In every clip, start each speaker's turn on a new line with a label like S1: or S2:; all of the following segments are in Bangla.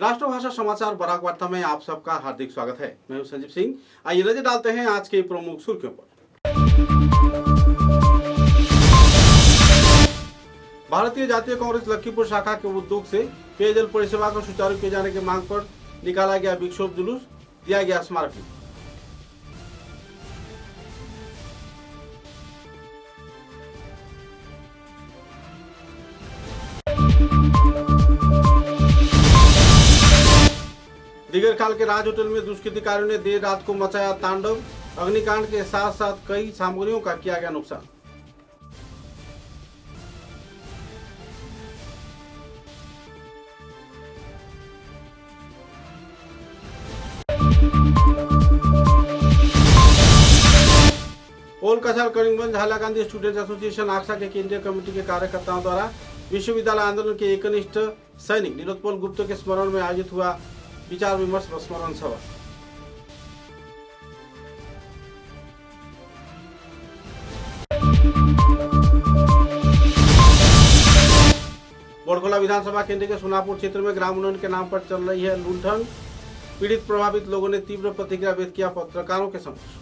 S1: राष्ट्रभाषा समाचार बराक वार्ता में आप सबका हार्दिक स्वागत है। मैं हूं संजीव सिंह। आइए नजर डालते हैं आज के प्रमुख सुर्खियों पर। भारतीय जातीय कांग्रेस लखीमपुर शाखा के उद्योग से पेयजल परिसेवा को सुचारू किए जाने की मांग पर निकाला गया विक्षोभ जुलूस, दिया गया स्मारक। दिगरखाल के राज होटल में दुष्कृतिकारियों ने देर रात को मचाया तांडव। अग्निकांड के साथ साथ कई सामग्रियों का किया गया नुकसान। ओल कछार करीमगंज हालाकांदी स्टूडेंट एसोसिएशन आक्सा के केंद्रीय कमेटी के कार्यकर्ताओं द्वारा विश्वविद्यालय आंदोलन के एकनिष्ठ सैनिक नीलोत्पल गुप्त के स्मरण में आयोजित हुआ विचार विमर्श व स्मरण सभा। बोड़खोला विधानसभा केंद्र के सोनापुर क्षेत्र में ग्राम उन्नयन के नाम पर चल रही है लूटन। पीड़ित प्रभावित लोगों ने तीव्र प्रतिक्रिया व्यक्त किया पत्रकारों के समक्ष।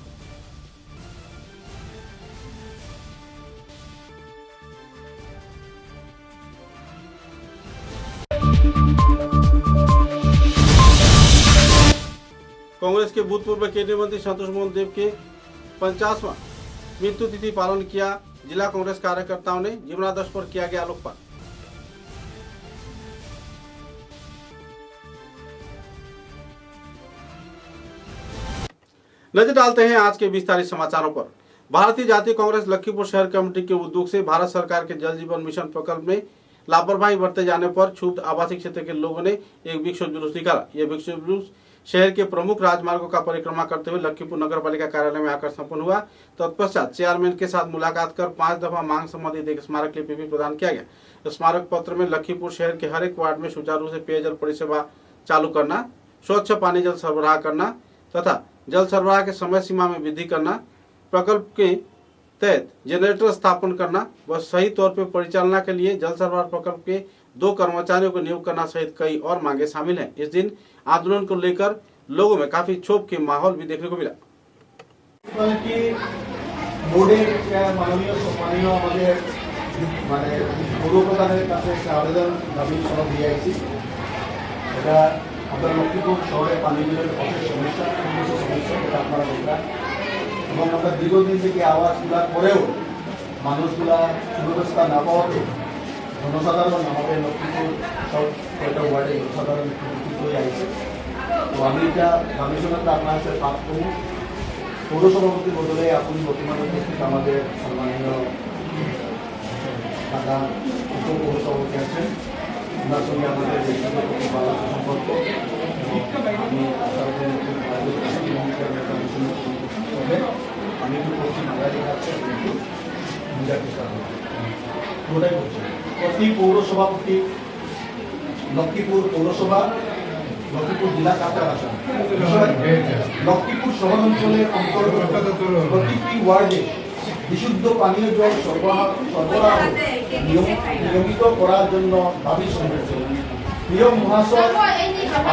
S1: कांग्रेस के भूतपूर्व केंद्रीय मंत्री संतोष मोहन देव के 50वां मृत्यु तिथि पालन किया। जिला कांग्रेस कार्यकर्ताओं ने जीवनादर्श पर किया गया लोकपाल। नजर डालते हैं आज के विस्तारित समाचारों पर। भारतीय जातीय कांग्रेस लखीमपुर शहर कमेटी के उद्योग से भारत सरकार के जल जीवन मिशन प्रकल्प में लापरवाही बरते जाने पर क्षुब्ध आवासीय क्षेत्र के लोगों ने एक विक्षोभ जुलूस निकाला। यह विक्षोभ जुलूस शहर के प्रमुख राजमार्गों का परिक्रमा करते हुए लखीमपुर नगर पालिका कार्यालय में आकर संपन्न हुआ। तत्पश्चात चेयरमैन के साथ मुलाकात कर 5 दफा मांग संबंधित एक स्मारक लिपि भी प्रदान किया गया। स्मारक पत्र में लखीमपुर शहर के हर एक वार्ड में सुचारू से पेयजल परिसेवा चालू करना, स्वच्छ पानी जल सरबराह करना तथा जल सरबराह के समय सीमा में वृद्धि करना, प्रकल्प के तहत जनरेटर स्थापन करना व सही तौर पर परिचालना के लिए जल सरबराह प्रकल्प के 2 कर्मचारियों को नियुक्त करना सहित कई और मांगे शामिल हैं। इस दिन आंदोलन को लेकर लोगों में काफी क्षोभ के माहौल भी देखने को मिला।
S2: দীর্ঘদিন থেকে আওয়াজগুলা করেও মানুষগুলা সুব্যবস্থা না পাওয়াতে জনসাধারণ আমাদের লক্ষ্মীপুর সব কয়টা ওয়ার্ডে জনসাধারণ উপস্থিত হয়ে আছে। তো আমি এটা কমিশনারটা আপনার সাথে পাঠ করি। পৌরসভাপতি বদলে আপনি বর্তমানে উপস্থিত আমাদের সম্মানীয় ঢাকা উপপৌরসভাপতি আছেন, ওনার সঙ্গে আমাদের ব্যক্তিগত খুব ভালো সম্পর্ক। আমি আশা করি আমি একটু করছি বাঙালি আছে কিন্তু বোঝার চেষ্টা করছি। ওটাই করছি প্রতি পৌরসভাপতি লক্ষ্মীপুর পৌরসভা লক্ষ্মীপুর জেলা কাছার আসন লক্ষ্মীপুর শহর অঞ্চলের অন্তর্গত প্রতিটি ওয়ার্ডে বিশুদ্ধ পানীয় জল সরবরাহ নিয়মিত করার জন্য দাবি সংগঠিত। প্রিয় মহাশয়,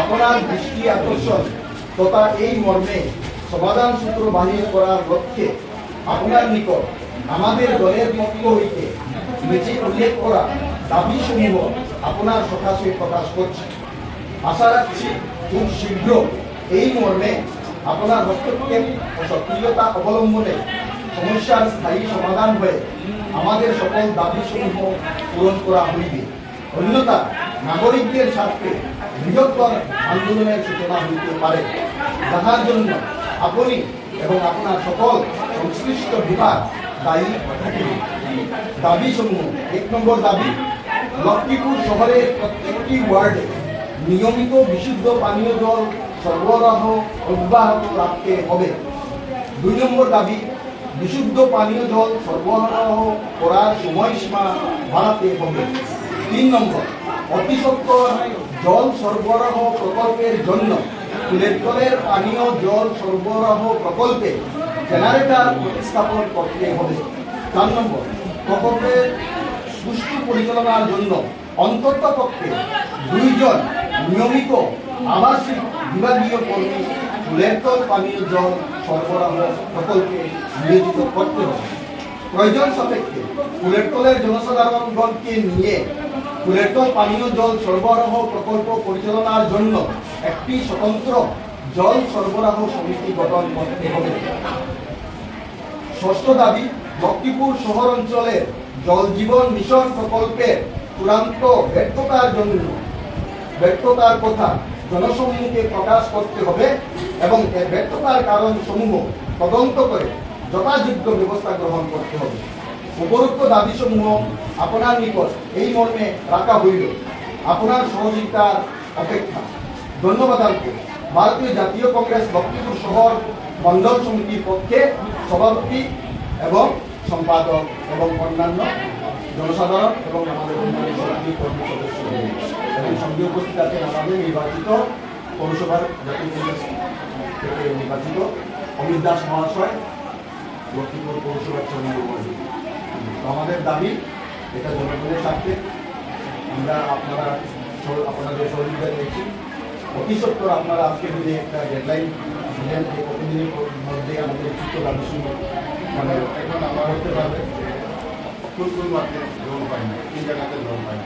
S2: আপনার দৃষ্টি আকর্ষণ তথা এই মর্মে সমাধান সূত্র বাহির করার লক্ষ্যে আপনার নিকট আমাদের দলের পক্ষ হইতে নিচে উল্লেখ করা দাবি সমূহ আপনার সকাশে প্রকাশ করছি। আশা রাখছি খুব শীঘ্র এই মর্মে আপনার হস্তক্ষেপ ও সক্রিয়তা অবলম্বনে সমস্যার স্থায়ী সমাধান হয়ে আমাদের সকল দাবি সমূহ পূরণ করা হইবে। অন্যথা নাগরিকদের স্বার্থে বৃহত্তর আন্দোলনের সূচনা হইতে পারে, যাহার জন্য আপনি এবং আপনার সকল সংশ্লিষ্ট বিভাগ দায়ী থাকিবে। দাবি সমূহ 1 নম্বর দাবি, লক্ষ্মীপুর শহরের প্রত্যেকটি ওয়ার্ডে নিয়মিত বিশুদ্ধ পানীয় জল সরবরাহ অব্যাহত রাখতে হবে। 2 নম্বর দাবি, বিশুদ্ধ পানীয় জল সরবরাহ করার সময়সীমা বাড়াতে হবে। 3 নম্বর, অতি সত্বর জল সরবরাহ প্রকল্পের জন্য কুলের পানীয় জল সরবরাহ প্রকল্পে জেনারেটর প্রতিস্থাপন করতে হবে। 4 নম্বর, প্রকল্পের সুষ্ঠু পরিচালনার জন্য অন্ততপক্ষে 2 জন নিয়মিত আবাসিক বিভাগীয় কর্মী ফুলেরতল পানীয় জল সরবরাহ প্রকল্পে নিয়োজিত করতে হবে। প্রয়োজন সাপেক্ষে ফুলেরতলের জনসাধারণগণকে নিয়ে ফুলেরতল পানীয় জল সরবরাহ প্রকল্প পরিচালনার জন্য একটি স্বতন্ত্র জল সরবরাহ সমিতি গঠন করতে হবে। ষষ্ঠ দাবি, লক্ষ্মীপুর শহর অঞ্চলের জল জীবন মিশন প্রকল্পের চূড়ান্ত ব্যর্থতার কথা জনসমুখে প্রকাশ করতে হবে এবং এর ব্যর্থতার কারণ সমূহ তদন্ত করে যথাযোগ্য ব্যবস্থা গ্রহণ করতে হবে। উপরোক্ত দাবিসমূহ আপনার নিকট এই মর্মে রাখা হইল। আপনার সহযোগিতার অপেক্ষা। ধন্যবাদ। ভারতীয় জাতীয় কংগ্রেস লক্ষ্মীপুর শহর মন্ডল সমিতির পক্ষে সভাপতি এবং সম্পাদক এবং অন্যান্য জনসাধারণ এবং আমাদের অন্যান্য সমিতি কর্মী সদস্য এবং সঙ্গে উপস্থিত আছেন আমাদের নির্বাচিত পৌরসভার জাতীয় কংগ্রেস থেকে নির্বাচিত অমিত দাস মহাশয়, লক্ষ্মীপুর পৌরসভার চন্দ্রমন্ডলী। আমাদের দাবি এটা জনগণের স্বার্থে আমরা আপনাদের সহযোগিতা পেয়েছি। অতি সত্তর আপনারা আজকে যদি একটা ডেডলাইন দিলেন যে কতদিনের মধ্যে আমাদের উচিত দাবি শুনে মানে এখন আমরা করতে পারবে।
S3: কোন মাঠে জল পাই না, তিন জায়গাতে জল পাই না।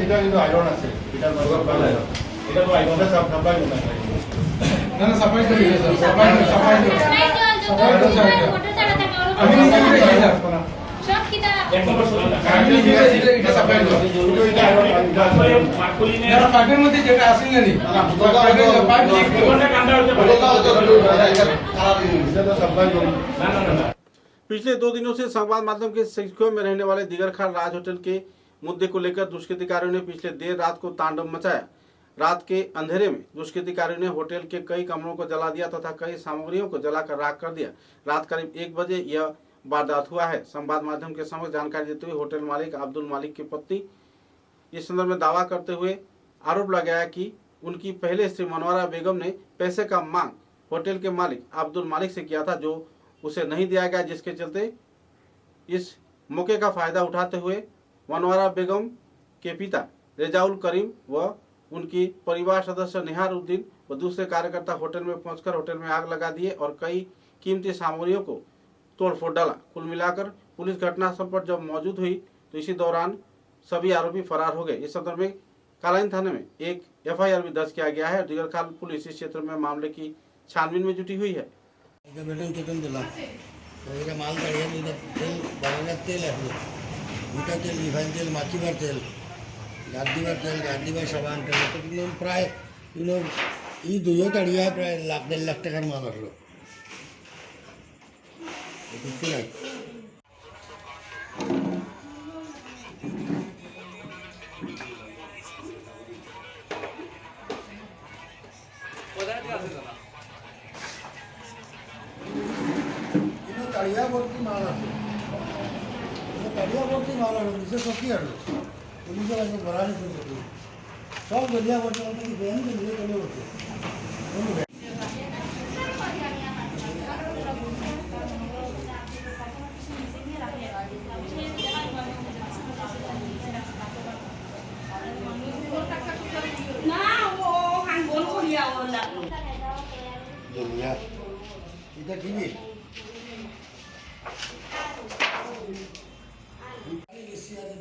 S3: এটা কিন্তু আয়রন আছে, এটা তো আয়রনটা সাপ্লাই না না সাপ্লাই করি সাপ্লাই আমি নিজে সব কিটা এক নম্বর আমি নিজে এটা সাপ্লাই করি এটা আয়রন মার্কলিনে না পাইপের মধ্যে যেটা আসে না নি পাইপ লিক কোনটা কাঁটা হতে পারে এটা তো সাপ্লাই করি না না না।
S1: पिछले 2 दिनों से संवाद माध्यम के सुर्खियों में रहने वाले दिगरखाल राज होटल के मुद्दे को लेकर दुष्कृतिकारियों ने पिछले देर रात को तांडव मचाया। रात के अंधेरे में दुष्कृतिकारियों ने होटल के कई कमरों को जला दिया तथा कई सामग्रियों को जलाकर राख कर दिया। रात करीब 1 बजे यह वारदात हुआ है। संवाद माध्यम के समक्ष जानकारी देते हुए होटल मालिक अब्दुल मालिक की पत्नी इस संदर्भ में दावा करते हुए आरोप लगाया कि उनकी पहले स्त्री मनोहरा बेगम ने पैसे का मांग होटल के मालिक अब्दुल मालिक से किया था, जो उसे नहीं दिया गया, जिसके चलते इस मौके का फायदा उठाते हुए मनोहरा बेगम के पिता रेजाउल करीम व उनकी परिवार सदस्य निहारुद्दीन व दूसरे कार्यकर्ता होटल में पहुंचकर होटल में आग लगा दिए और कई कीमती सामग्रियों को तोड़फोड़ डाला। कुल मिलाकर पुलिस घटनास्थल पर जब मौजूद हुई तो इसी दौरान सभी आरोपी फरार हो गए। इस संदर्भ में कालाइन थाने में एक FIR भी दर्ज किया गया है। दिगरखाल पुलिस इस क्षेत्र में मामले की छानबीन में जुटी हुई है।
S4: বেতন টেতন দিলাম তো এটা মাল দাঁড়িয়ে এটা তেল বাগানের তেল আসলো দুটা তেল রিফাইন তেল মাখিবার তেল গাছ দিবার সাবান তেল তো কিন্তু প্রায় এই দুইও দাঁড়িয়ে প্রায় লাখ 1.5 লাখ টাকার মাল আসলো কিছু নাই। তাড়িয়া ভর্তি মাল আছে, তাড়িয়া ভর্তি মাল আছে, নিচে চকি আসলো পুলিশের আগে ভরা নিচ্ছে সব গলিয়া ভর্তি মাল তুমি বেন দিয়ে চলে বসে এটা কিনি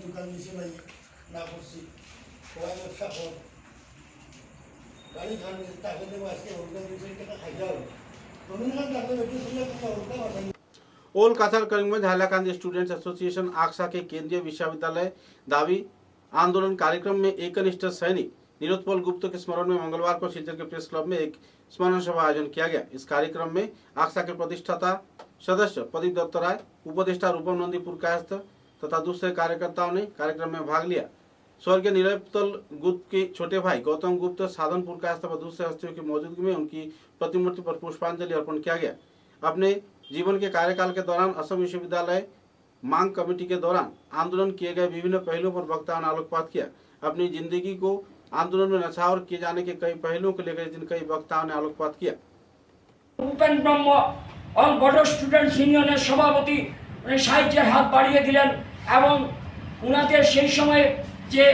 S4: দোকান দিছে ভাই না করছি সবাই ব্যবসা কর গাড়ি খান টাকা দেবো আজকে হোটেল 200 টাকা খাই যাও জমিন খান টাকা বেশি শুনলে কথা হোটেল বাসাই।
S1: ओल काथर करीमगंज हाइलाकांदी स्टूडेंट्स एसोसिएशन आक्सा के केंद्रीय विश्वविद्यालय दावी आंदोलन कार्यक्रम में एकनिष्ठ सैनिक नीलोत्पल गुप्त के स्मरण में मंगलवार को सिलचर के प्रेस क्लब में एक स्मरण सभा आयोजन किया गया। इस कार्यक्रम में आक्सा के प्रतिष्ठाता सदस्य प्रदीप दत्त राय, उपदेष्टा रूपम नंदी पुरकायस्थ तथा दूसरे कार्यकर्ताओं ने कार्यक्रम में भाग लिया। स्वर्गीय नीलोत्पल गुप्त के छोटे भाई गौतम गुप्त साधनपुर कायस्थ व दूसरे हस्तियों की मौजूदगी में उनकी प्रतिमूर्ति पर पुष्पांजलि अर्पण किया गया। अपने जीवन के कार्यकाल के दौरान असम विश्वविद्यालय मांग कमेटी के दौरान आंदोलन किए गए विभिन्न पहलुओं पर वक्ताओं ने आलोकपात किया। अपनी जिंदगी को आंदोलन में नछावर किए जाने के कई पहलुओं को लेकर जिन कई वक्ताओं ने आलोकपात किया।
S5: भूपेन ब्रह्म और बड़ो स्टूडेंट्स यूनियन सभापति সাহায্যের হাত বাড়িয়ে দিলেন এবং ওনাদের সেই সময়ে যে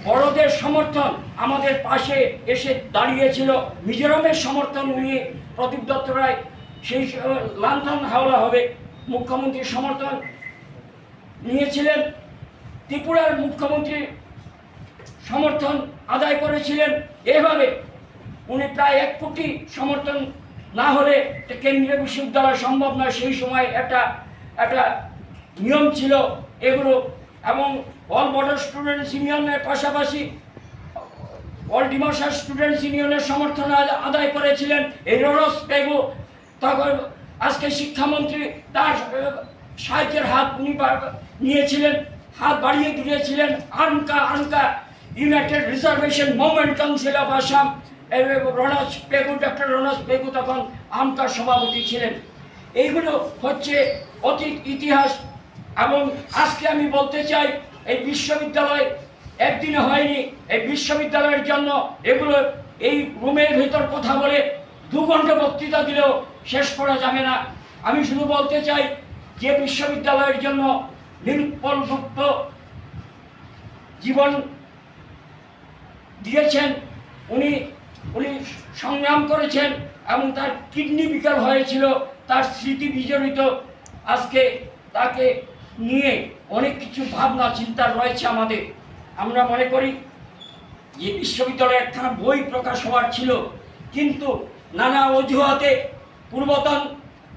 S5: বড়দের সমর্থন আমাদের পাশে এসে দাঁড়িয়েছিল, মিজোরামের সমর্থন উনি প্রদীপ দত্ত রায় সেই লালন হাওলা হবে মুখ্যমন্ত্রীর সমর্থন নিয়েছিলেন, ত্রিপুরার মুখ্যমন্ত্রী সমর্থন আদায় করেছিলেন। এভাবে উনি প্রায় 1 কোটি সমর্থন না হলে কেন্দ্রীয় বিশ্ববিদ্যালয় সম্ভব নয়। সেই সময় একটা নিয়ম ছিল এগুলো, এবং অল বর্ডার স্টুডেন্টস ইউনিয়নের পাশাপাশি অল ডিমাসা স্টুডেন্টস ইউনিয়নের সমর্থন আদায় করেছিলেন এই রনস পেগু। তখন আজকে শিক্ষামন্ত্রী তার সাহায্যের হাত উনি নিয়েছিলেন, হাত বাড়িয়ে দিয়েছিলেন। আনকা united reservation movement council of Assam, রনস পেগু, ডক্টর রনস পেগু তখন আমকার সভাপতি ছিলেন। এইগুলো হচ্ছে অতীত ইতিহাস। এবং আজকে আমি বলতে চাই, এই বিশ্ববিদ্যালয় একদিনে হয়নি। এই বিশ্ববিদ্যালয়ের জন্য এগুলো এই রুমের ভেতর কথা বলে 2 ঘন্টা বক্তৃতা দিলেও শেষ করা যাবে না। আমি শুধু বলতে চাই যে বিশ্ববিদ্যালয়ের জন্য নিরুৎপল গুপ্ত জীবন দিয়েছেন, উনি সংগ্রাম করেছেন এবং তার কিডনি বিকল হয়েছিল, তার স্মৃতি বিজড়িত। আজকে তাকে নিয়ে অনেক কিছু ভাবনা চিন্তা রয়েছে আমাদের। আমরা মনে করি যে বিশ্ববিদ্যালয়ে একখানা বই প্রকাশ হওয়ার ছিল, কিন্তু নানা অজুহাতে পূর্বতন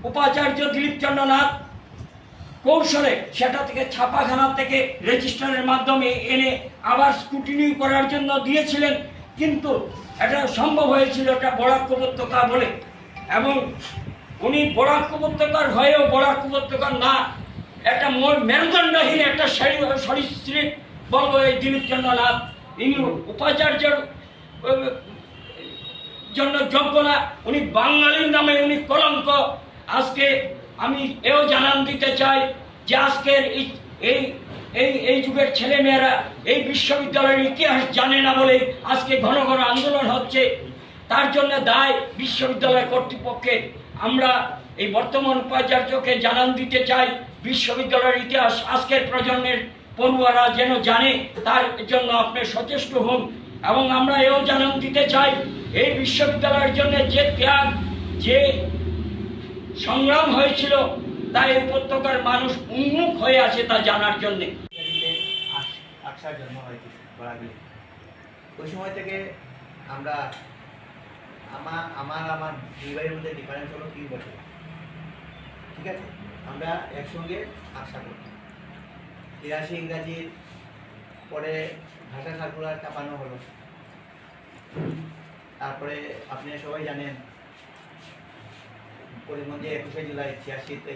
S5: উপাচার্য দিলীপচন্দ্র নাথ কৌশলে সেটা থেকে ছাপাখানা থেকে রেজিস্ট্রারের মাধ্যমে এনে আবার স্ক্রুটিনি করার জন্য দিয়েছিলেন, কিন্তু এটা সম্ভব হয়েছিল এটা বরাক উপত্যকা বলে। এবং উনি বরাক উপত্যকার হয়েও বরাক উপত্যকার না, একটা মেরুদণ্ডহীন একটা সরীসৃপ বলব এই দিলীপচন্দ্র নাথ। ইনি উপাচার্যের জন্য যোগ্য না, উনি বাঙালির নামে উনি কলঙ্ক। আজকে আমি এও জানান দিতে চাই যে আজকের এই যুগের ছেলেমেয়েরা এই বিশ্ববিদ্যালয়ের ইতিহাস জানে না বলে আজকে ঘন ঘন আন্দোলন হচ্ছে। তার জন্য দায় বিশ্ববিদ্যালয় কর্তৃপক্ষের। আমরা এই বর্তমান উপাচার্যকে জানান দিতে চাই, বিশ্ববিদ্যালয়ের ইতিহাস আজকের প্রজন্মের পড়ুয়ারা যেন জানে, তার জন্য আপনি সচেষ্ট হন। এবং আমরা এও জানান দিতে চাই, এই বিশ্ববিদ্যালয়ের জন্য যে ত্যাগ, যে সংগ্রাম হয়েছিল, তাই উপত্যকার মানুষ উন্মুখ হয়ে আছে তা জানার জন্যে।
S6: আকসার জন্ম হয়েছে বরাগলে। ওই সময় থেকে আমরা আমার 2 ভাইয়ের মধ্যে ডিফারেন্স হলো 3 বছর, ঠিক আছে। আমরা একসঙ্গে আকসা করতাম। 83 ইংরাজির পরে ভাষা সার্কুলার চাপানো হলো। তারপরে আপনি সবাই জানেন করিমগঞ্জে 21শে জুলাই 86-তে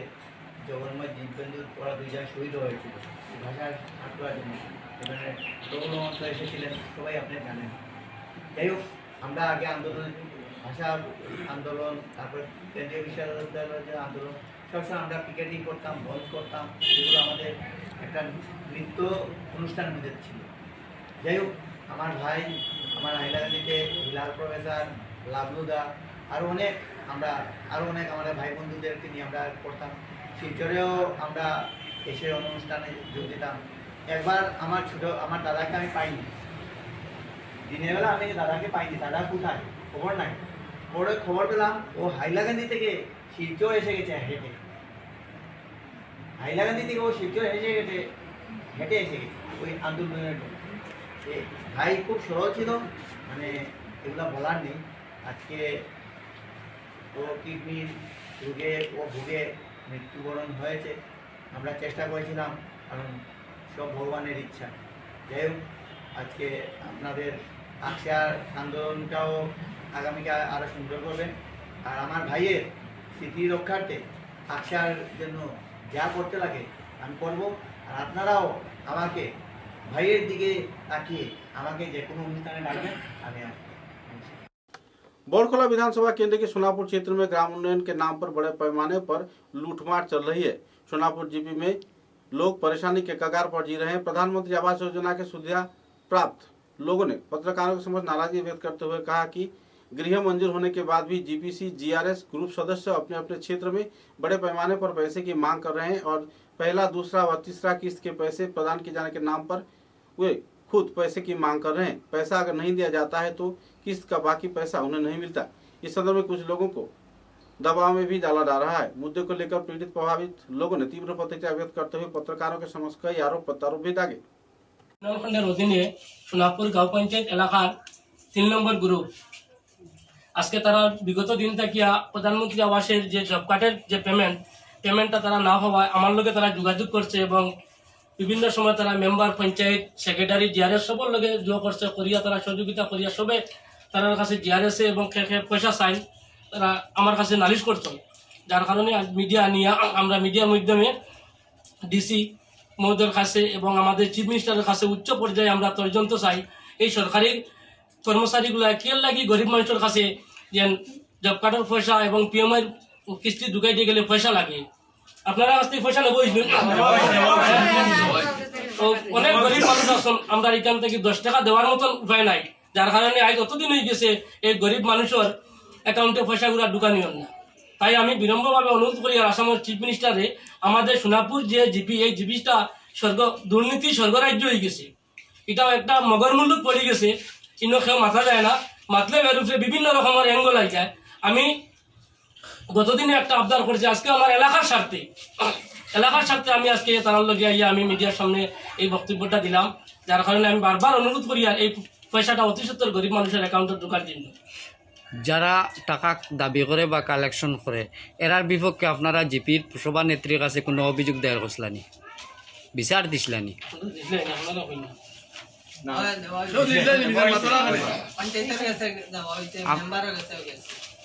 S6: জগন্ময় দীপবন্ধু ওরা 2 জন শহীদ হয়েছিল ভাষার সার্কুলার জন্য। এখানে প্রবলমন্ত এসেছিলেন, সবাই আপনি জানেন। যাই হোক, আমরা আগে ভাষা আন্দোলন, তারপর কেন্দ্রীয় বিশ্ববিদ্যালয়ের যে আন্দোলন, সবসময় আমরা পিকেটিং করতাম, বন্ধ করতাম। এগুলো আমাদের একটা নৃত্য অনুষ্ঠানের মধ্যে ছিল। যাই হোক, আমার ভাই, আমার হাইলাকান্দিতে হিলাল প্রফেসর, লাবলুদা, আরও অনেক আমাদের ভাই বন্ধুদেরকে নিয়ে আমরা করতাম। শিলচরেও আমরা এসে অনুষ্ঠানে যোগ দিতাম। একবার আমার দাদাকে আমি পাইনি, দিনের বেলা আমি দাদাকে পাইনি। দাদা কোথায় খবর নাই। পরে খবর পেলাম ও হাইলাকান্দি থেকে শিলচর এসে গেছে হেঁটে। হাইলাকান্দি থেকে ও শিলচর এসে গেছে হেঁটে ওই আন্দোলনের জন্য। ভাই খুব সরল ছিল, মানে এগুলো বলার নেই। আজকে ও কিডনির রোগে ভুগে মৃত্যুবরণ হয়েছে। আমরা চেষ্টা করেছিলাম, কারণ সব ভগবানের ইচ্ছা। যাই হোক, আজকে আপনাদের আকসার আন্দোলনটাও আগামীকাল আরও সুন্দর করবেন। আর আমার ভাইয়ের স্মৃতি রক্ষার্থে আকসার জন্য যা করতে লাগে আমি করব। আর আপনারাও আমাকে ভাইয়ের দিকে তাকিয়ে আমাকে যে কোনো অনুষ্ঠানে ডাকবেন, আমি আসবো।
S1: बोरखोला विधानसभा केंद्र के सोनापुर क्षेत्र में ग्राम उन्नयन के नाम पर बड़े पैमाने पर लूटमार चल रही है। सोनापुर जीपी में लोग परेशानी के कगार पर जी रहे हैं। प्रधानमंत्री आवास योजना के सुविधा प्राप्त लोगों ने पत्रकारों के समक्ष नाराजगी व्यक्त करते हुए कहा कि गृह मंजूर होने के बाद भी जीपीसी जीआरएस ग्रुप सदस्य अपने अपने क्षेत्र में बड़े पैमाने पर पैसे की मांग कर रहे हैं और पहला, दूसरा व तीसरा किस्त के पैसे प्रदान किए जाने के नाम पर वे खुद पैसे की मांग कर रहे हैं। पैसा अगर नहीं दिया जाता है तो किस्त का बाकी पैसा उन्हें नहीं मिलता। इस संदर्भ में कुछ लोगों को दबाव में भी डाला जा रहा है। मुद्दे को लेकर पीड़ित प्रभावित लोगों ने तीव्र प्रतिक्रिया व्यक्त करते हुए पत्रकारों के समक्ष कई आरोप प्रत्यारोप भी दागे।
S7: খণ্ডের অধীনে সোনাপুর গাঁও পঞ্চায়েত এলাকার 3 নম্বর গ্রুপ আজকে তারা বিগত দিন থেকে প্রধানমন্ত্রী আবাসের যে জব কার্ডের যে পেমেন্টটা তারা না হওয়ায় আমার লগে তারা যোগাযোগ করছে এবং বিভিন্ন সময় তারা মেম্বার পঞ্চায়েত সেক্রেটারি জিআরএস সবার লগে যোগ করছে করিয়া তারা সহযোগিতা করিয়া সবে তার কাছে জিআরএস এবং পয়সা চাই তারা আমার কাছে নালিশ করছেন, যার কারণে মিডিয়া নিয়ে আমরা মিডিয়ার মাধ্যমে ডিসি মহোদয়ের কাছে এবং আমাদের চিফ মিনিস্টারের কাছে উচ্চ পর্যায়ে আমরা তর্জন্ত চাই এই সরকারি কর্মচারীগুলা কেল লাগি গরিব মানুষের কাছে যে জব কার্ডের পয়সা এবং পিএমআই কিস্তি ঢুকাই দিয়ে গেলে পয়সা লাগে। আপনারা কাছ থেকে পয়সা নেবো অনেক গরিব মানুষ আছেন, আমরা এখান থেকে 10 টাকা দেওয়ার মতন উপায় নাই, যার কারণে আজ অতদিন হয়ে গেছে এই গরিব মানুষের অ্যাকাউন্টে পয়সাগুলা ঢুকানিও না। তাই আমি বিনম্রভাবে অনুরোধ করি আর আসামের চিফ মিনিস্টারে আমাদের সোনাপুর যে জিপি এই জিপিটা দুর্নীতি স্বর্গরাজ্য হয়ে গেছে, এটাও একটা মগর মুল্লুক পড়ে গেছে, ইনো কেউ মাথা যায় না, মাতলে বেরুফে বিভিন্ন রকমের অ্যাঙ্গল আই যায়। আমি গতদিনে একটা আবদার করেছি, আজকে আমার এলাকার স্বার্থে আমি আজকে তার লগে আইয়া আমি মিডিয়ার সামনে এই বক্তব্যটা দিলাম, যার কারণে আমি বারবার অনুরোধ করি আর এই পয়সাটা অতি সত্তর গরিব মানুষের অ্যাকাউন্টে ঢোকার জন্য।
S8: যারা টাকা দাবি করে বা কালেকশন করে এরার বিপক্ষে আপনারা জিপির সভা নেত্রীর কাছে কোনো অভিযোগ দায়ের করছিলানি, বিচার দিছিলানি?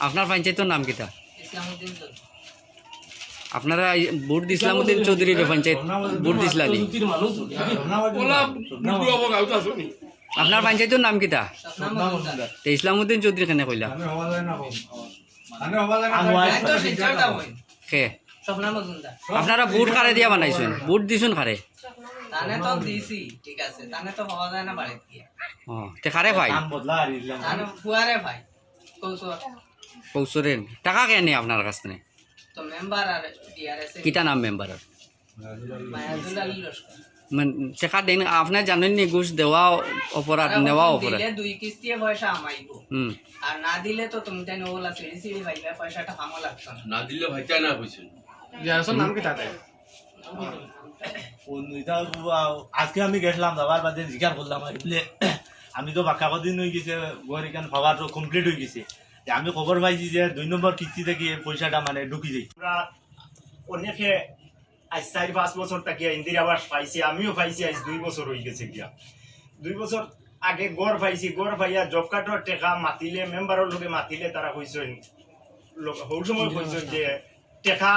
S8: আপনার পঞ্চায়েতের নাম কিতা? আপনারা ভোট ইসলামউদ্দিন চৌধুরীর পঞ্চায়েত ভোট দিছিলানি? আপনার পঞ্চায়েতের নাম কিতা? ইসলামউদ্দিন চৌধুরী কেনে কইলা? আপনারা ভোট কারে দিয়া বানাইছেন? ভোট দিছুন কারে? কারে ভাই কৌশরেন টাকা কেনে আপনার কাছ থেকে? কিতা নাম মেম্বারের? টাকা দেন আপনার জানেন নি ঘুষ দেওয়া অপরাধ, নেওয়া অপরাধ?
S9: 2 কিস্তি পয়সা আমাইবো আর না দিলে তো তুমি তাই ওলা সিডি ভাইবা পয়সাটা কামো লাগতো না দিলে ভাইটা না কইছেন।
S1: জিআরএসের নাম কি থাকে?
S10: আজকে আমি গেছিলাম যাবার বাদে জিজ্ঞাসা করলাম আমি তো বাক্কা কদিন হয়ে গেছে ঘর এখানে খাবার কমপ্লিট হয়ে গেছে, আমি খবর পাইছি যে 2 নম্বর কিস্তি থেকে পয়সাটা মানে ঢুকি যাই। অনেকে আজ 4-5 বছর থেকে ইন্দিরা আবাস পাইছি, আমিও পাইছি আজ 2 বছর হয়ে গেছে গিয়া। 2 বছর আগে গড় পাইছি, গড় পাইয়া জব কার্ডের টাকা মাতিলে মেম্বারের লোকে মাতিলে তারা কইছেন ওই সময় কইছেন যে টাকা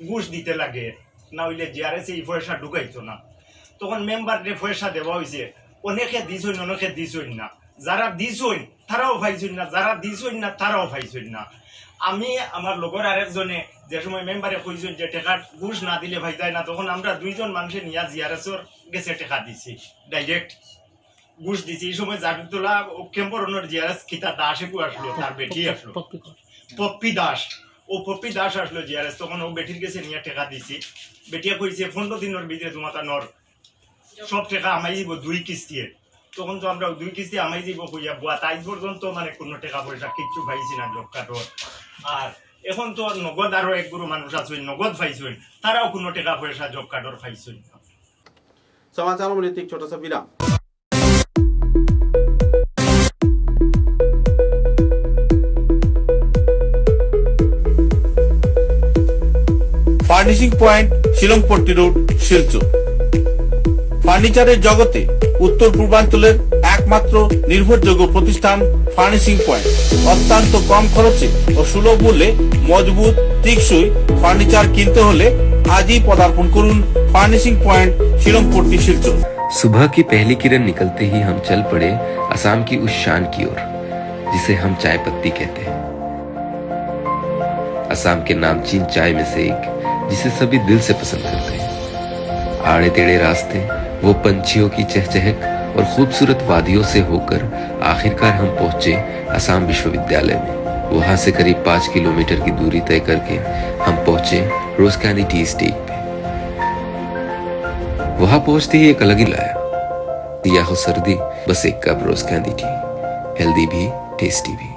S10: ঘুষ দিতে লাগে, না হইলে জিআরএস এই পয়সা ঢুকাইতো না। তখন মেম্বারকে পয়সা দেওয়া হয়েছে, অনেকে দিছইন অনেকে দিছইন না, যারা দিছইন তারাও পাইছইন না, যারা দিছইন না তারাও পাইছইন না। আমি আমার লগর আরেকজনে যে সময় মেম্বারে কইছেন যে টাকা ঘুষ না দিলে ভাই যায় না, তখন আমরা 2 জন মানুষে নিয়ে জিআরএসর গেছে টাকা দিছি, ডাইরেক্ট ঘুষ দিছি। এই সময় জাগিরতলা ক্যাম্পরনের জিআরএস কিতা দাসে আসলো, তার বেটি আসলো পপ্পি দাস, ও পপ্পি দাস আসলো জিআরএস, তখন ও বেটির কাছে নিয়ে টাকা দিছি। বেটিয়া কইছে 15 দিনের ভিতরে তোমার নর সব টাকা আমাই দিব 2 কিস্তিয়ে। তখন তো আমরা 2 কিস্তি আমাই দিব কইয়া বুয়া তাই পর্যন্ত মানে কোনো টাকা পয়সা কিচ্ছু পাইছি না জব কার্ডর। আর এখন তো নগদ আরো এক গুরু মানুষ আছে নগদ পাইছেন, তারাও কোনো টাকা পয়সা জব কার্ডর পাইছেন।
S1: समाचारों में एक छोटा सा विराम।
S11: Furnishing point Shillongpatti road Silchar. ফার্নিচারের জগতে উত্তর পূর্বাঞ্চলের একমাত্র নির্ভরযোগ্য প্রতিষ্ঠান ফার্নিশিং পয়েন্ট। অত্যন্ত কম খরচে ও সুলভ মূল্যে মজবুত টেকসই ফার্নিচার কিনতে হলে আজই পদার্পণ করুন ফার্নিশিং পয়েंट शिलंगपट्टी शिलचर।
S12: सुबह की पहली किरण निकलते ही हम चल पड़े असम की उस शान की ओर जिसे हम चाय पत्ती कहते हैं। असम के नामचीन चाय में से एक जिसे सभी दिल से पसंद करते हैं। आड़े टेढ़े रास्ते, वो पंछियों की चहचहक और खूबसूरत वादियों से होकर आखिरकार हम पहुंचे असम विश्वविद्यालय में। वहां से करीब 5 किलोमीटर की दूरी तय करके हम पहुंचे रोजकानी टी स्टेट पे। वहां पहुंचते ही एक अलग ही लाया। दिया हो सर्दी, बस एक कप रोज कैंडी टी, हेल्दी भी टेस्टी भी।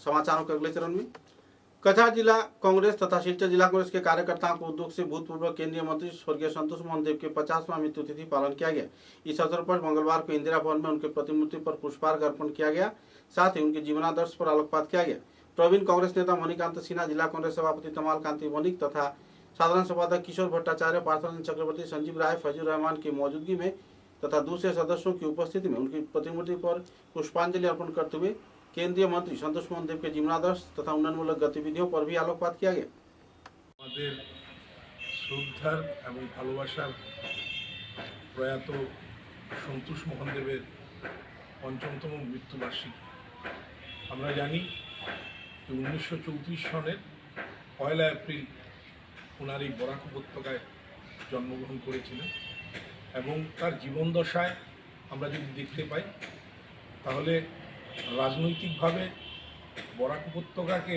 S1: समाचारों के अगले चरण में कछार जिला कांग्रेस तथा शिलचर जिला कांग्रेस के कार्यकर्ताओं को उद्योग से भूतपूर्व केंद्रीय मंत्री स्वर्गीय संतोष मोहन देव के 50वां मृत्यु तिथि पालन किया गया। इस अवसर पर मंगलवार को इंदिरा भवन में उनके प्रतिमूर्ति पर पुष्पार्घ अर्पण किया गया। साथ ही उनके जीवनादर्श पर आलोकपात किया गया। प्रवीण कांग्रेस नेता मणिकांत सिन्हा, जिला कांग्रेस सभापति तमाल कांति वनिक तथा साधारण संपादक किशोर भट्टाचार्य, पार्थानंद चक्रवर्ती, संजीव राय, फैजुर रहमान की मौजूदगी में तथा दूसरे सदस्यों की उपस्थिति में उनकी प्रतिमूर्ति पर पुष्पांजलि अर्पण करते हुए केंद्रीय मंत्री संतोष मोहन देव के जीवनादर्श तथा उन्नयनमूलक गतिविधियों पर भी आलोकपात किया गया।
S3: আমাদের শ্রদ্ধার এবং ভালোবাসার প্রয়াত সন্তোষ মোহন দেবের ৫৫তম মৃত্যুবার্ষিকী। আমরা জানি যে ১৯৩৪ সনের ১ এপ্রিল ওনার এই বরাক উপত্যকায় জন্মগ্রহণ করেছিলেন এবং তার জীবনদশায় আমরা যদি দেখতে পাই তাহলে রাজনৈতিকভাবে বরাক উপত্যকাকে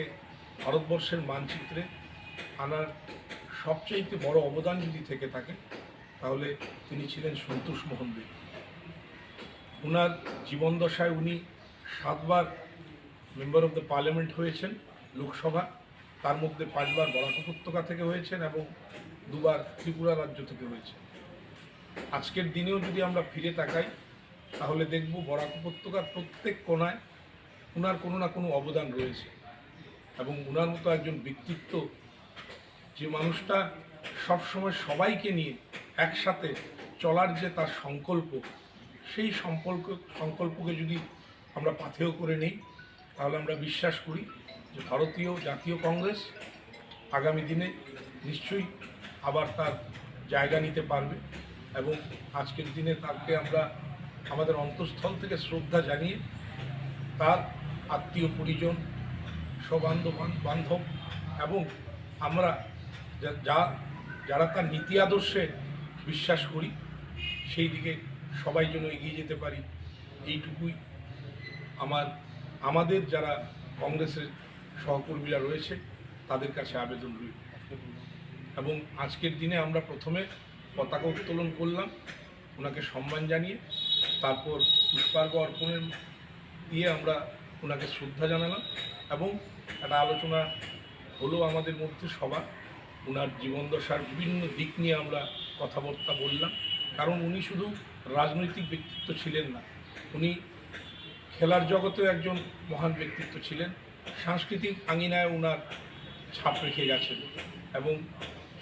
S3: ভারতবর্ষের মানচিত্রে আনার সবচাইতে বড় অবদান যদি থেকে থাকে তাহলে তিনি ছিলেন সন্তোষ মোহন দেব। ওনার জীবনদশায় উনি 7 বার মেম্বার অফ দ্য পার্লামেন্ট হয়েছেন লোকসভা, তার মধ্যে 5 বার বরাক উপত্যকা থেকে হয়েছেন এবং 2 বার ত্রিপুরা রাজ্য থেকে হয়েছেন। আজকের দিনেও যদি আমরা ফিরে তাকাই তাহলে দেখব বরাক উপত্যকার প্রত্যেক কোণায় ওনার কোনো না কোনো অবদান রয়েছে এবং ওনার মতো একজন ব্যক্তিত্ব, যে মানুষটা সবসময় সবাইকে নিয়ে একসাথে চলার যে তার সংকল্প, সেই সংকল্পকে যদি আমরা পাথেয় করে নেই তাহলে আমরা বিশ্বাস করি যে ভারতীয় জাতীয় কংগ্রেস আগামী দিনে নিশ্চয়ই আবার তার জায়গা নিতে পারবে এবং আজকের দিনে তাকে আমরা আমাদের অন্তঃস্থল থেকে শ্রদ্ধা জানিয়ে তার আত্মীয় পরিজন, বান্ধব এবং আমরা যারা তার নীতি আদর্শে বিশ্বাস করি সেই দিকে সবাই যেন এগিয়ে যেতে পারি, এইটুকুই আমাদের যারা কংগ্রেসের সহকর্মীরা রয়েছে তাদের কাছে আবেদন রইল। এবং আজকের দিনে আমরা প্রথমে পতাকা উত্তোলন করলাম ওনাকে সম্মান জানিয়ে, তারপর পুষ্পার্ঘ অর্পণের দিয়ে আমরা ওনাকে শ্রদ্ধা জানালাম এবং একটা আলোচনা হলো আমাদের মধ্যে সবার। ওনার জীবনদশার বিভিন্ন দিক নিয়ে আমরা কথাবার্তা বললাম, কারণ উনি শুধু রাজনৈতিক ব্যক্তিত্ব ছিলেন না, উনি খেলার জগতেও একজন মহান ব্যক্তিত্ব ছিলেন। সাংস্কৃতিক আঙিনায় ওনার ছাপ রেখে গেছেন এবং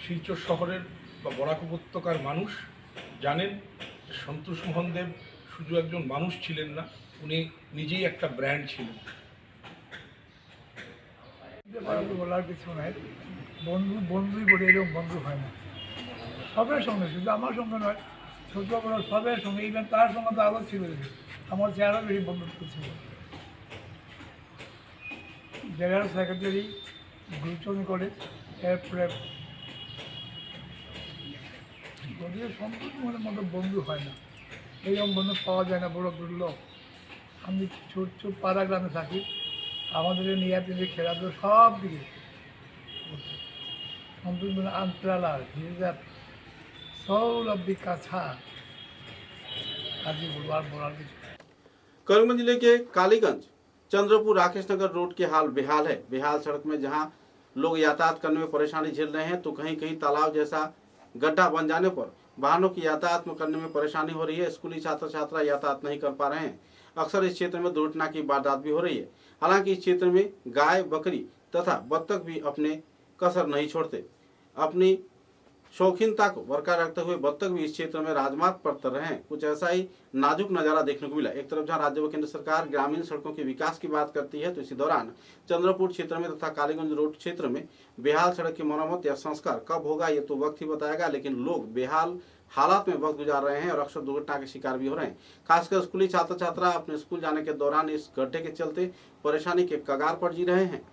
S3: শিলচর শহরের বা বরাক উপত্যকার মানুষ জানেন যে সন্তোষ মোহন দেব শুধু একজন মানুষ ছিলেন না, উনি নিজেই একটা ব্র্যান্ড ছিলেন।
S13: বলার কিছু নাই, বন্ধুই বলে এরকম বন্ধু হয় না। সবের সঙ্গে, শুধু আমার সঙ্গে নয়, ছোট বড় সবের সঙ্গে, ইভেন তার সঙ্গে তো আরও ছিল, আমার চেহারা বেশি বন্ধুত্ব ছিল। জেনারেল সেক্রেটারি গুরুত্ব করে, এরপরে যদিও সন্তোষ মোহনের মতো বন্ধু হয় না, এইরকম বন্ধু পাওয়া যায় না, বড় দুর্লভ। আমি ছোট পাড়া গ্রামে থাকি, আমাদের নিয়াতে যে খেলাধুলো সব দিকে সন্তোষ মোহন আন্তরালা সোল অব দি কাছা आदि बोलार
S1: करीमगंज जिले के कालीगंज चंद्रपुर राकेश नगर रोड के हाल बेहाल है। बेहाल सड़क में जहां लोग यातायात करने में परेशानी झेल रहे हैं, तो कहीं कहीं तालाब जैसा गड्ढा बन जाने पर वाहनों की यातायात में करने में परेशानी हो रही है। स्कूली छात्र छात्रा यातायात नहीं कर पा रहे हैं। अक्सर इस क्षेत्र में दुर्घटना की वारदात भी हो रही है। हालांकि इस क्षेत्र में गाय, बकरी तथा बत्तख भी अपने कसर नहीं छोड़ते। अपनी शौकीनता को बरकरार रखते हुए बत्तख भी इस क्षेत्र में राजमार्ग पर तर रहे हैं। कुछ ऐसा ही नाजुक नजारा देखने को मिला। एक तरफ जहां राज्य व केंद्र सरकार ग्रामीण सड़कों के विकास की बात करती है, तो इसी दौरान चंद्रपुर क्षेत्र में तथा कालीगंज रोड क्षेत्र में बेहाल सड़क की मरम्मत या संस्कार कब होगा ये तो वक्त ही बताएगा, लेकिन लोग बेहाल हालात में वक्त गुजार रहे हैं और अक्सर दुर्घटना के शिकार भी हो रहे हैं। खासकर स्कूली छात्र छात्रा अपने स्कूल जाने के दौरान इस गड्ढे के चलते परेशानी के कगार पर जी रहे हैं।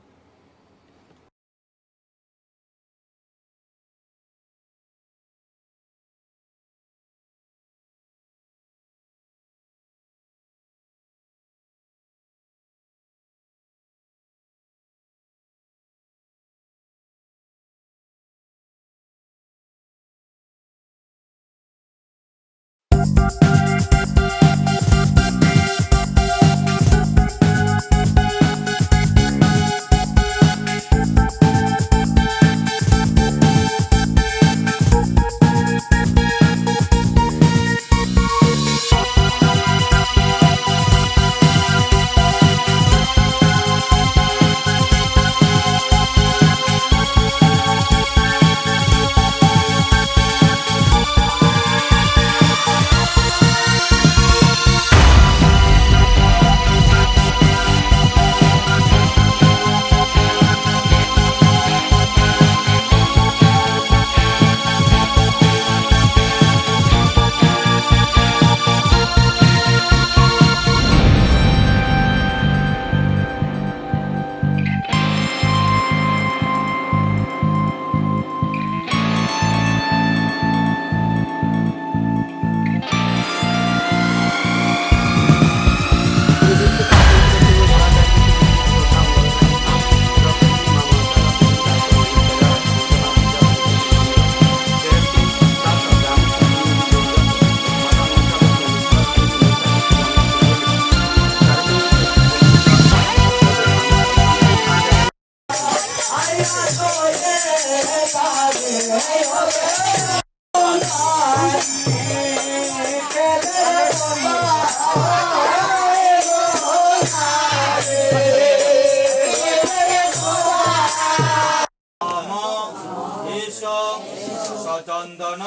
S10: চন্দন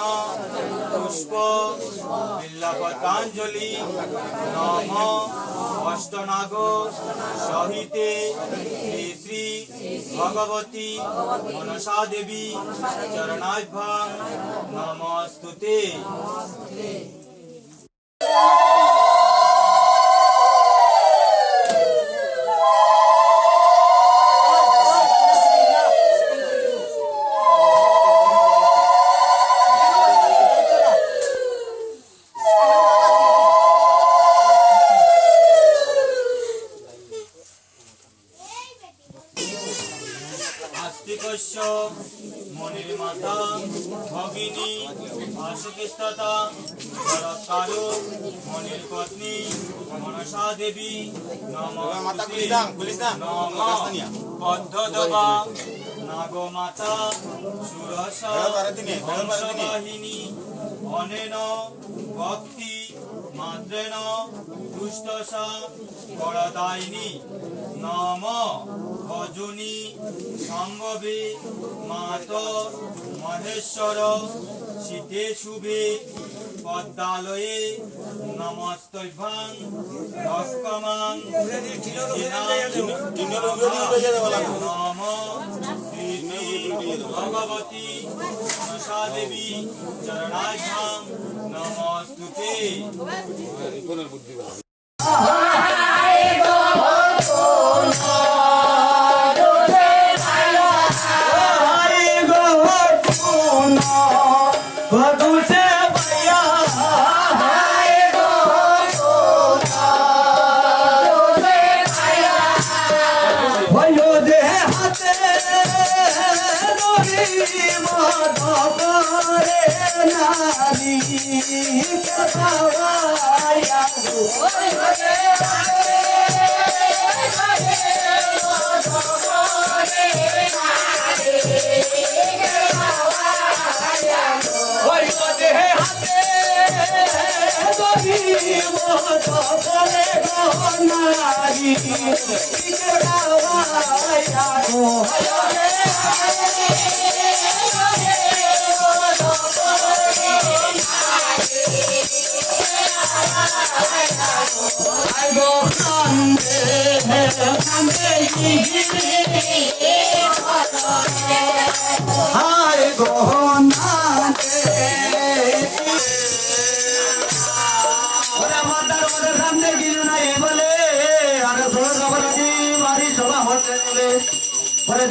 S10: পুষ্প বিল্লপত্রাঞ্জলি নম অষ্টনাগ সহিতে শ্রী শ্রী ভগবতী মনসা দেবী চরণাভ্যাং নমস্তুতে। আস্তিকস্য মনির মাতা ভগিনী আশুকেস্ততা শরৎকারু মনির পত্নী মনসা দেবী নমস্তুতে। নম পদ্মদবা নাগমাতা সুরসা হংসবাহিনী অনেন ভক্তি মাত্রেণ দুষ্টসা বরদায়িনী। নম ভজনী সম্ভবে মাত মহেশ্বর শীতে শুভে পদ্মালয়ে নমস্তভ্যাং নস্কমাং নম শ্রী শ্রী ভগবতী মনসা দেবী চরণাভ্যাং নমস্তুতে।
S14: Hare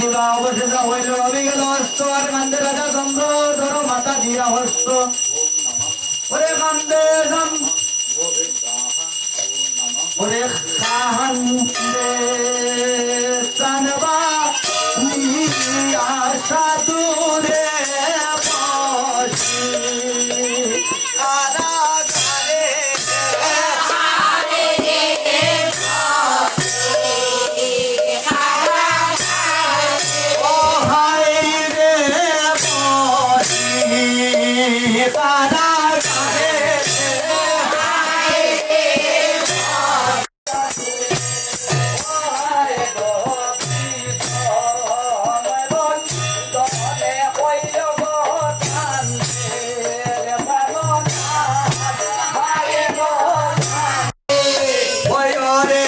S2: দিবা অবশেষে হইল রবি গেল হস্ত আর কান্দে রাজা চন্দ্র ধরো মাতা দিয়া হস্ত ওরে কান্দে ওরে কান্দে সানবা আশা দূরে বসি কারাগারে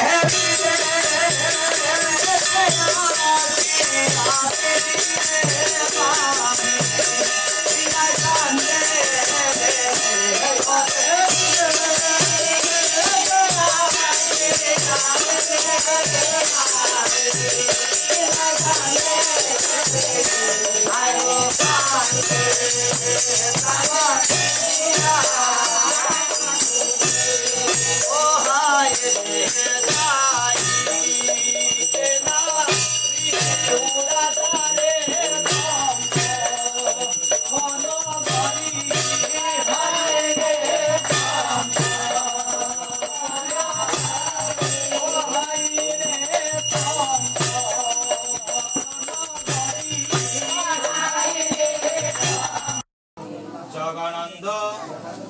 S10: জগানন্দ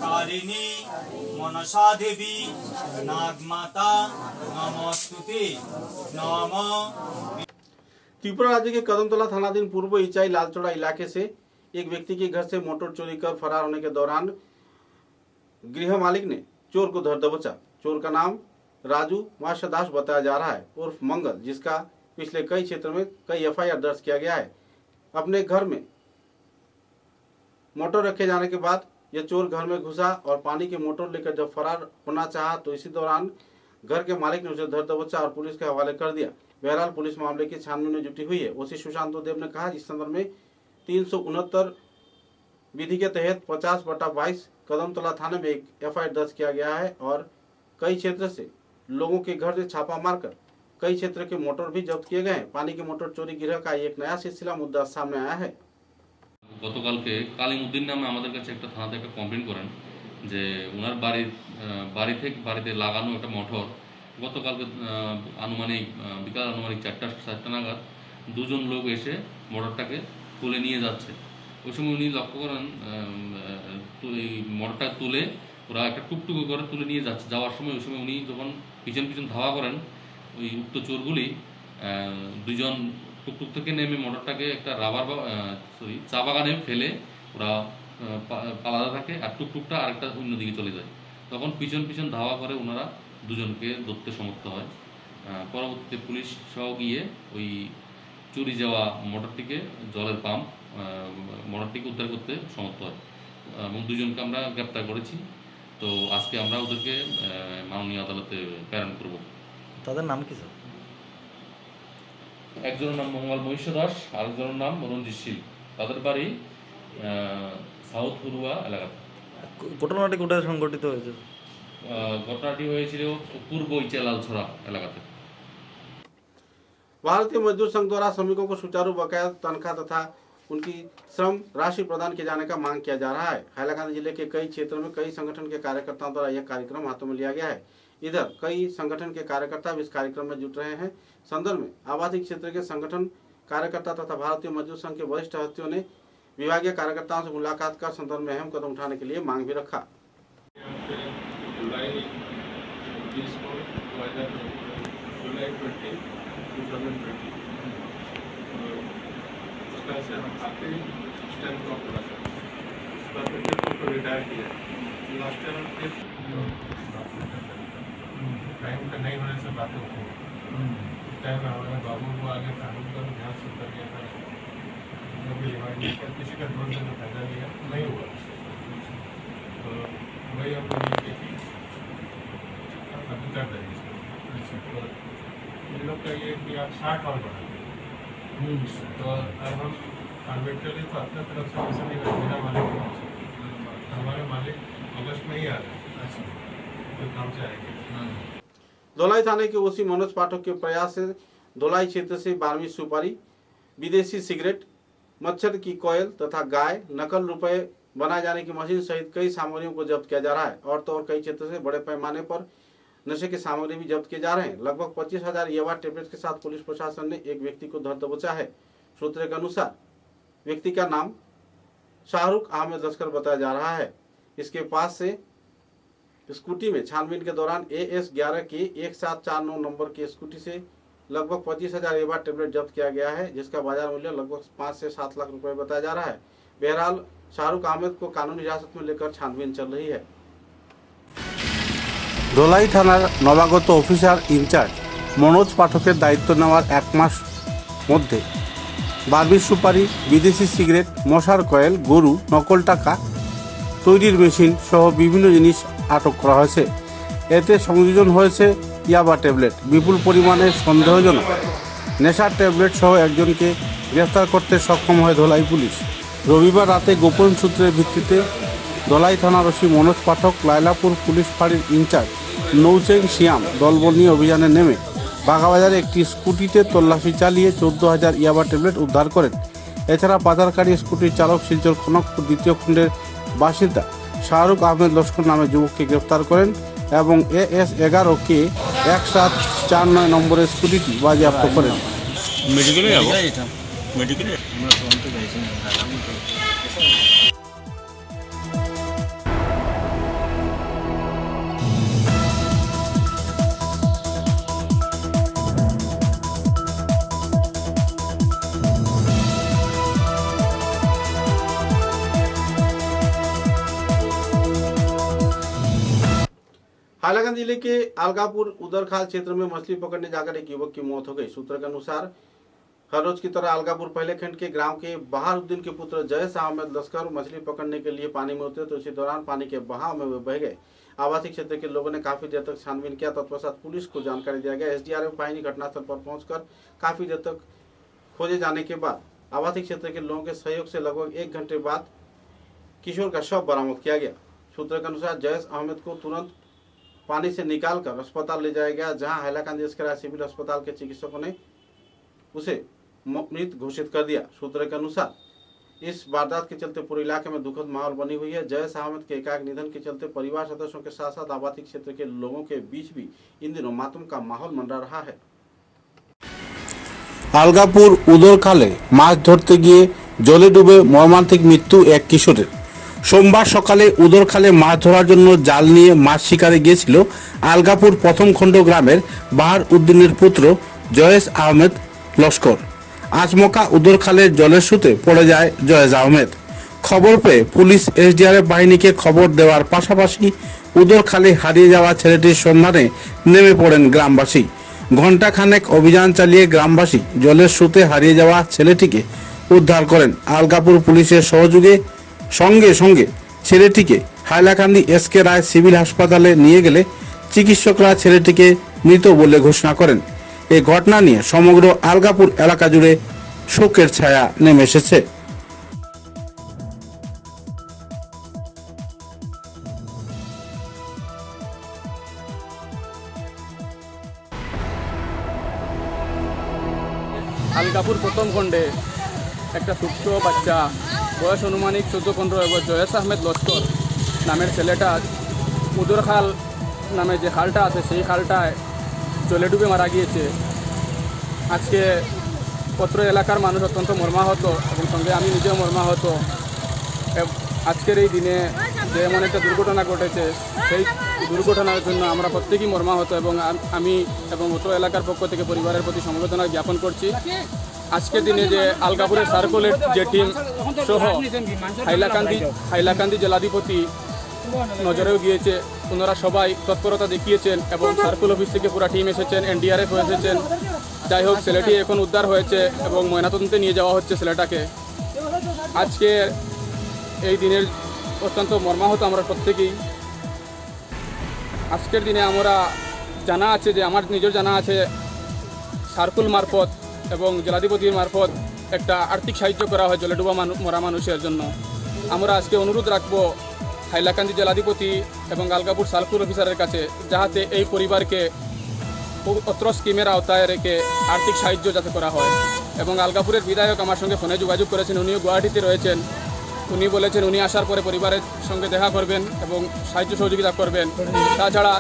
S10: তারিণী মনসা দেবী नागमाता नमोस्तुते नम।
S1: त्रिपुरा राज्य के कदमतला थानाधीन पूर्व इचाई लालचौड़ा इलाके से एक व्यक्ति के घर से मोटर चोरी कर फरार होने के दौरान गृह मालिक ने चोर को धर दबोचा। चोर का नाम राजू माशदास बताया जा रहा है उर्फ मंगल, जिसका पिछले कई क्षेत्र में कई एफआईआर दर्ज किया गया है। अपने घर में मोटर रखे जाने के बाद यह चोर घर में घुसा और पानी की मोटर लेकर जब फरार होना चाहा तो इसी दौरान घर के मालिक ने उसे धर दबोचा और पुलिस के हवाले कर दिया। बहरहाल पुलिस मामले की छानबीन में जुटी हुई है। ओसी सुशांत देव ने कहा, इस संदर्भ में 369 विधि के तहत 50/22 कदमतला थाने में एक एफआईआर दर्ज किया गया है और कई क्षेत्र से लोगों के घर से छापा मारकर कई क्षेत्र के मोटर भी जब्त किए गए हैं। पानी की मोटर चोरी गिरह का एक नया सिलसिला मुद्दा सामने आया है।
S14: গতকালকে কালিমউদ্দিন নামে আমাদের কাছে একটা থানাতে একটা কমপ্লেন করেন যে ওনার বাড়িতে লাগানো একটা মোটর গতকালকে আনুমানিক বিকাল আনুমানিক 4টা নাগাদ দুজন লোক এসে মোটরটাকে তুলে নিয়ে যাচ্ছে। ওই সময় উনি লক্ষ্য করেন এই মোটরটা তুলে ওরা একটা টুকটুকু করে তুলে নিয়ে যাচ্ছে। যাওয়ার সময় ওই সময় উনি যখন পিছন ধাওয়া করেন ওই উক্ত চোরগুলি দুজন টুকটুক থেকে নেমে মোটরটাকে একটা চা বাগানে ফেলে ওরা পালাতে থাকে আর টুকটুকটা আরেকটা অন্যদিকে চলে যায়। তখন পিছন ধাওয়া করে ওনারা দুজনকে ধরতে সমর্থ হয়। পরবর্তীতে পুলিশ সহ গিয়ে ওই চুরি যাওয়া মোটরটিকে জলের পাম্প মোটরটিকে উদ্ধার করতে সমর্থ হয় এবং দুজনকে আমরা গ্রেপ্তার করেছি। তো আজকে আমরা ওদেরকে মাননীয় আদালতে প্রেরণ করব।
S15: তাদের নাম কি স্যার?
S14: একজনের নাম মঙ্গল মহিষ দাস, আরেকজনের নাম রঞ্জিত শীল। তাদের বাড়ি সাউথ হুরুয়া এলাকাতে।
S15: ঘটনাটি কোথায় সংঘটিত হয়েছে?
S14: ঘটনাটি হয়েছিল पूर्व इचाई लालछड़ा एलाकाते।
S1: भारतीय मजदूर संघ द्वारा श्रमिकों को सुचारू बकाया तनख्वाह तथा उनकी श्रम राशि प्रदान किए जाने का मांग किया जा रहा है। हैलाकांदी जिले के कई क्षेत्रों में कई संगठन के कार्यकर्ताओं द्वारा यह कार्यक्रम हाथों में लिया गया है। इधर कई संगठन के कार्यकर्ता भी इस कार्यक्रम में जुट रहे हैं। संदर्भ में आबादी क्षेत्र के संगठन कार्यकर्ता तथा भारतीय मजदूर संघ के वरिष्ठ हस्तियों ने विभागीय कार्यकर्ताओं से मुलाकात कर संदर्भ में अहम कदम उठाने के लिए मांग भी रखा।
S16: जुलाई 20 को 2024
S3: जुलाई 2020 उसका से हम आते ही स्टैंड ड्रॉप करा सर उसका फिर रिटायर किया लास्ट ईयर फिर टाइम का नहीं होने से बातें होती हैं टाइम हमारे बाबू को आगे कानून का ध्यान से कर दिया था कभी रिवाइंड कर किसी का ड्रोन से फायदा लिया नहीं हुआ तो वही हम लोग कि अभी कर देंगे तो इन लोग का ये कि आप 60 और बढ़ा दें तो अब हम कॉन्वेक्टली तो अपने तरफ से ऐसा नहीं कर मेरा मालिक हमारे मालिक अगस्त में ही आ रहे हैं तो काम से आएंगे।
S1: धोलाई थाने के ओसी मनोज पाठक के प्रयास से धोलाई क्षेत्र से 12वीं सुपारी, विदेशी सिगरेट, मच्छर की कोयल तथा गाय, नकल रुपए बनाए जाने की मशीन सहित कई सामग्रियों को जब्त किया जा रहा है। और तो और कई क्षेत्र से बड़े पैमाने पर नशे की सामग्री भी जब्त किए जा रहे हैं। लगभग 25,000 यावा टेबलेट के साथ पुलिस प्रशासन ने एक व्यक्ति को धर दबोचा है। सूत्रों के अनुसार व्यक्ति का नाम शाहरुख अहमद लश्कर बताया जा रहा है। इसके पास से स्कूटी में छानबीन के दौरान AS11 की 1749 नंबर की स्कूटी से लगभग 25,000 यावा टेबलेट जब्त किया गया है, जिसका बाजार मूल्य लगभग 5 से 7 लाख रुपए बताया जा रहा है। बहरहाल शाहरुख अहमद को कानूनी हिरासत में लेकर छानबीन चल रही है।
S11: ধলাই থানার নবাগত অফিসার ইনচার্জ মনোজ পাঠকের দায়িত্ব নেওয়ার 1 মাস মধ্যে 12 সুপারি, বিদেশি সিগারেট, মশার কয়েল, গরু, নকল টাকা তৈরির মেশিন সহ বিভিন্ন জিনিস আটক করা হয়েছে। এতে সংযোজন হয়েছে ইয়াবা ট্যাবলেট। বিপুল পরিমাণে সন্দেহজনক নেশার ট্যাবলেট সহ একজনকে গ্রেফতার করতে সক্ষম হয় ধলাই পুলিশ। রবিবার রাতে গোপন সূত্রের ভিত্তিতে ধলাই থানার ওসি মনোজ পাঠক, লাইলাপুর পুলিশ ফাঁড়ির ইনচার্জ নৌচেং শিয়াম দলবল নিয়ে অভিযানে নেমে বাগাবাজারে একটি স্কুটিতে তল্লাশি চালিয়ে 14,000 ইয়াবা ট্যাবলেট উদ্ধার করেন। এছাড়া পাচারকারী স্কুটির চালক শিলচর খনকপুর 2য় খণ্ডের বাসিন্দা শাহরুখ আহমেদ লস্কর নামে যুবককে গ্রেফতার করেন এবং AS11 কে 1749 নম্বরের স্কুটিটি বাজেয়াপ্ত করেন।
S1: हाइलाकांदी जिले के अलगापुर उदरखाल क्षेत्र में मछली पकड़ने जाकर एक युवक की मौत हो गई। सूत्रों के अनुसार हर रोज की तरह अलगापुर पहले खंड के ग्राम के बहारुद्दीन के पुत्र जयस अहमद लश्कर मछली पकड़ने के लिए पानी में उतरे तो इसी दौरान पानी के बहाव में वे बह गए। आवासीय क्षेत्र के लोगों ने काफी देर तक छानबीन किया। तत्पश्चात पुलिस को जानकारी दिया गया। SDRF वाहिनी घटनास्थल पर पहुंचकर काफी देर तक खोजे जाने के बाद आवासीय क्षेत्र के लोगों के सहयोग से लगभग 1 घंटे बाद किशोर का शव बरामद किया गया। सूत्रों के अनुसार जयस अहमद को तुरंत पानी से निकालकर अस्पताल ले जाया गया, जहां हैलाकांदी एसके सिविल अस्पताल के चिकित्सकों ने उसे मृत घोषित कर दिया। सूत्रों के अनुसार इस वारदात के चलते पूरे इलाके में दुखद माहौल बनी हुई है। जयस अहमद के एकाएक निधन के चलते परिवार सदस्यों के साथ साथ आबादी क्षेत्र के लोगों के बीच भी इन दिनों मातम का माहौल मंडरा रहा है।
S11: আলগাপুর উদরখালে মাছ ধরতে গিয়ে জলে ডুবে মর্মান্তিক মৃত্যু এক কিশোরের। সোমবার সকালে উদরখালে মাছ ধরার জন্য জাল নিয়ে মাছ শিকারে গিয়েছিল আলগাপুর প্রথম খণ্ড গ্রামের বাহার উদ্দিনের পুত্র জয়েস আহমেদ লস্কর। আচমকা উদরখালের জলের স্রোতে পড়ে যায় জয়েস আহমেদ। খবর পেয়ে পুলিশ SDRF বাহিনীকে খবর দেওয়ার পাশাপাশি উদরখালে হারিয়ে যাওয়া ছেলেটির সন্ধানে নেমে পড়েন গ্রামবাসী। ঘণ্টাখানেক অভিযান চালিয়ে গ্রামবাসী জলের স্রোতে হারিয়ে যাওয়া ছেলেটিকে উদ্ধার করেন। আলগাপুর পুলিশের সহযোগে সঙ্গে সঙ্গে ছেলেটিকে হাইলাকান্দি SK রায় সিভিল হাসপাতালে নিয়ে গেলে চিকিৎসকরা ছেলেটিকে মৃত বলে ঘোষণা করেন। এই ঘটনা নিয়ে সমগ্র আলগাপুর এলাকা জুড়ে শোকের ছায়া নেমে এসেছে।
S16: আলগাপুর প্রথম খণ্ডে একটা ছোট্ট বাচ্চা বয়স অনুমানিক 14-15 জয়েস আহমেদ লস্কর নামের ছেলেটা উদরখাল নামে যে খালটা আছে সেই খালটায় জলে ডুবে মারা গিয়েছে। আজকে পত্র এলাকার মানুষ অত্যন্ত মর্মাহত এবং সঙ্গে আমি নিজেও মর্মাহত। আজকের এই দিনে যে এমন একটা দুর্ঘটনা ঘটেছে, সেই দুর্ঘটনার জন্য আমরা প্রত্যেকেই মর্মাহত এবং আমি এবং অটো এলাকার পক্ষ থেকে পরিবারের প্রতি সমবেদনা জ্ঞাপন করছি। আজকের দিনে যে আলগাপুরের সার্কুলের যে টিম সহ হাইলাকান্দি জেলাধিপতি নজরেও গিয়েছে, ওনারা সবাই তৎপরতা দেখিয়েছেন এবং সার্কুল অফিস থেকে পুরো টিম এসেছেন, NDRF এসেছেন। যাই হোক, ছেলেটি এখন উদ্ধার হয়েছে এবং ময়নাতদন্তে নিয়ে যাওয়া হচ্ছে ছেলেটাকে। আজকে এই দিনের অত্যন্ত মর্মাহত আমরা প্রত্যেকেই। আজকের দিনে আমরা জানা আছে যে আমার নিজের জানা আছে সার্কুল মারফত এবং জেলাধিপতির মারফত একটা আর্থিক সাহায্য করা হয় জলে ডুবা মরা মানুষের জন্য। আমরা আজকে অনুরোধ রাখবো হাইলাকান্দি জেলাধিপতি এবং আলগাপুর সার্কুল অফিসারের কাছে, যাহাতে এই পরিবারকে অত্র স্কিমের আওতায় রেখে আর্থিক সাহায্য যাতে করা হয়। এবং আলগাপুরের বিধায়ক আমার সঙ্গে ফোনে যোগাযোগ করেছেন, উনিও গুয়াহাটিতে রয়েছেন। উনি বলেছেন উনি আসার পরে পরিবারের সঙ্গে দেখা করবেন এবং সাহায্য সহযোগিতা করবেন। তাছাড়া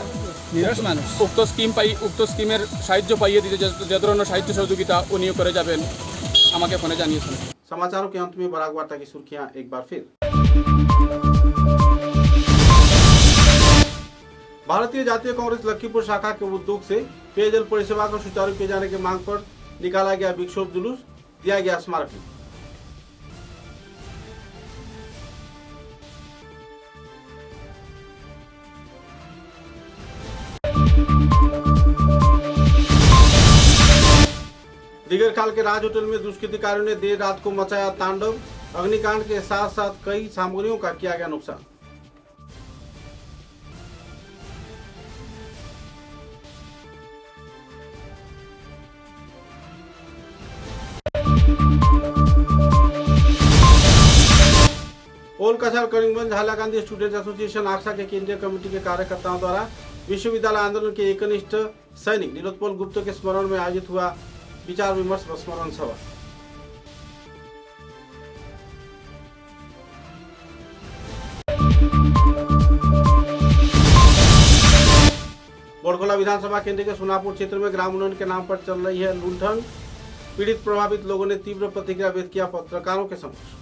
S16: উক্ত স্কিমের সাহায্য পাইয়ে দিতে যে ধরনের সাহায্য সহযোগিতা উনিও করে যাবেন আমাকে ফোনে জানিয়েছেন।
S1: समाचारों के अंत में बराक वार्ता की सुर्खियां एक बार फिर। भारतीय जातीय कांग्रेस लखीमपुर शाखा के उद्योग से पेयजल परिसेवा को सुचारू किए जाने की मांग पर निकाला गया विक्षोभ जुलूस, दिया गया स्मारकी। दिगरखाल के राज होटल में दुष्कृतिकारियों ने देर रात को मचाया तांडव, अग्निकांड के साथ साथ कई सामग्रियों का किया गया नुकसान। ओलकछार करीमगंज हाइलाकांदी स्टूडेंट एसोसिएशन आक्सा के केंद्रीय कमेटी के कार्यकर्ताओं द्वारा विश्वविद्यालय आंदोलन के एकनिष्ठ सैनिक नीलोत्पल गुप्त के स्मरण में आयोजित हुआ विचार विमर्श व स्मरण सभा। बोरखोला विधानसभा केंद्र के सोनापुर क्षेत्र में ग्राम उन्नयन के नाम पर चल रही है लूटन। पीड़ित प्रभावित लोगों ने तीव्र प्रतिक्रिया व्यक्त किया पत्रकारों के समक्ष।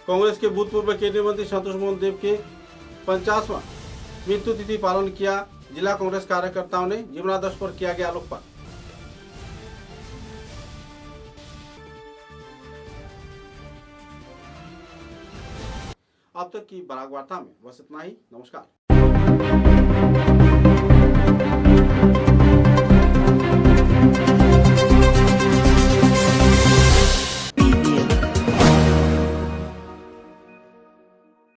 S1: कांग्रेस के भूतपूर्व केंद्रीय मंत्री संतोष मोहन देव के 50वां मृत्यु तिथि पालन किया। जिला कांग्रेस कार्यकर्ताओं ने जीवनादर्श पर किया गया आलोकपात। अब तक की बराक वार्ता में बस इतना ही। नमस्कार।